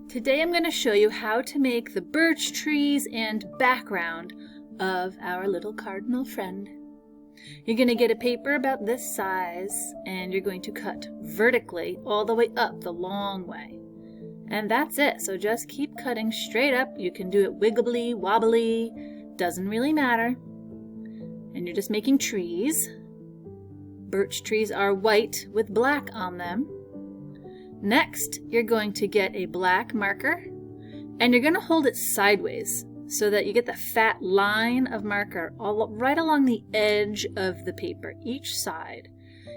Today I'm going to show you how to make the birch trees and background of our little cardinal friend. You're going to get a paper about this size and you're going to cut vertically all the way up the long way. And that's it, so just keep cutting straight up. You can do it wiggly, wobbly, doesn't really matter. And you're just making trees. Birch trees are white with black on them. Next, you're going to get a black marker and you're going to hold it sideways so that you get the fat line of marker right along the edge of the paper, each side.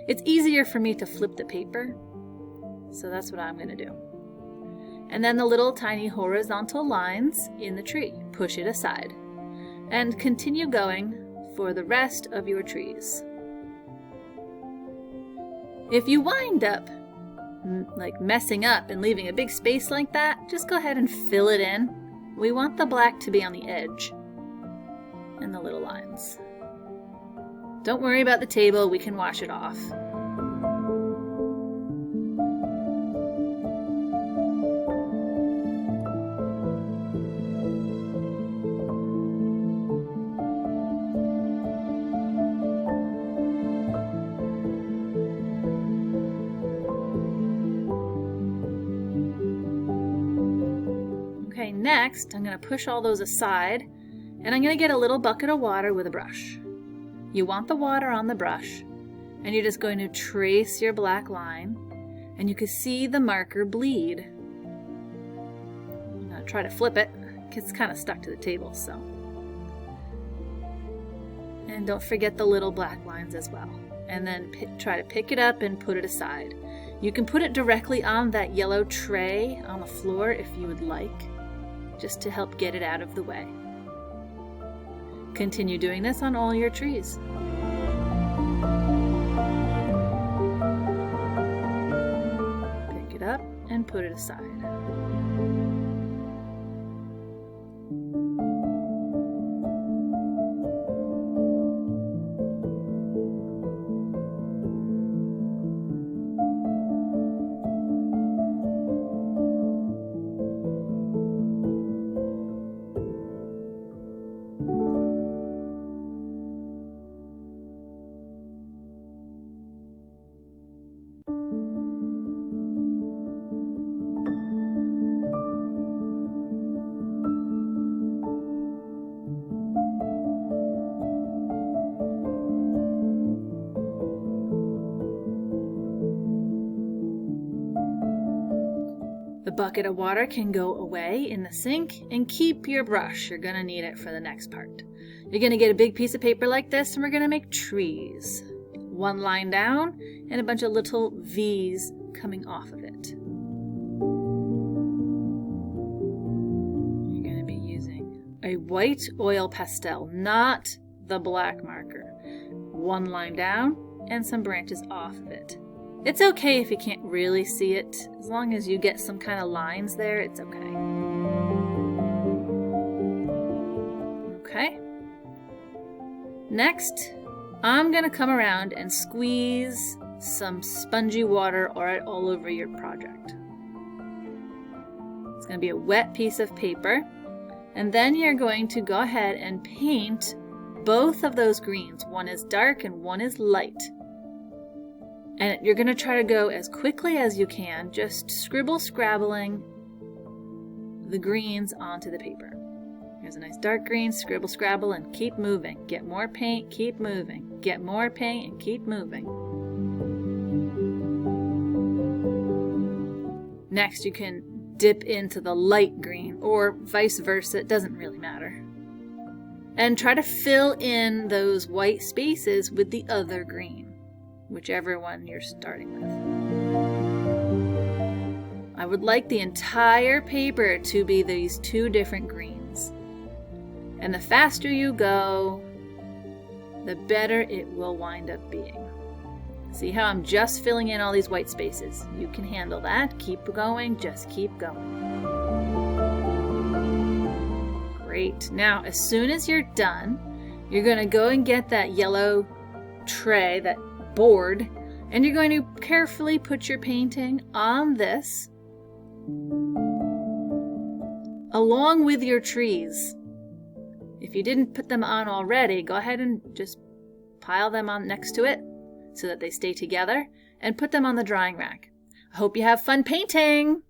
It's easier for me to flip the paper, so that's what I'm going to do. And then the little tiny horizontal lines in the tree, push it aside. And continue going for the rest of your trees. If you wind up like messing up and leaving a big space like that, just go ahead and fill it in. We want the black to be on the edge and the little lines. Don't worry about the table, we can wash it off. Okay, next I'm going to push all those aside and I'm going to get a little bucket of water with a brush. You want the water on the brush and you're just going to trace your black line and you can see the marker bleed. I'm going to try to flip it. It's kind of stuck to the table, so. And don't forget the little black lines as well. And then try to pick it up and put it aside. You can put it directly on that yellow tray on the floor if you would like, just to help get it out of the way. Continue doing this on all your trees. Pick it up and put it aside. The bucket of water can go away in the sink and keep your brush. You're gonna need it for the next part. You're gonna get a big piece of paper like this and we're gonna make trees. One line down and a bunch of little V's coming off of it. You're gonna be using a white oil pastel, not the black marker. One line down and some branches off of it. It's okay if you can't really see it. As long as you get some kind of lines there, it's okay. Okay. Next, I'm going to come around and squeeze some spongy water all over your project. It's going to be a wet piece of paper. And then you're going to go ahead and paint both of those greens. One is dark and one is light. And you're going to try to go as quickly as you can, just scrabbling the greens onto the paper. Here's a nice dark green, scrabble, and keep moving. Get more paint, keep moving. Get more paint and keep moving. Next, you can dip into the light green, or vice versa, it doesn't really matter. And try to fill in those white spaces with the other green. Whichever one you're starting with. I would like the entire paper to be these two different greens. And the faster you go, the better it will wind up being. See how I'm just filling in all these white spaces? You can handle that. Keep going, just keep going. Great. Now, as soon as you're done, you're going to go and get that yellow tray, that board, and you're going to carefully put your painting on this. along with your trees. If you didn't put them on already, go ahead and just pile them on next to it so that they stay together and put them on the drying rack. I hope you have fun painting!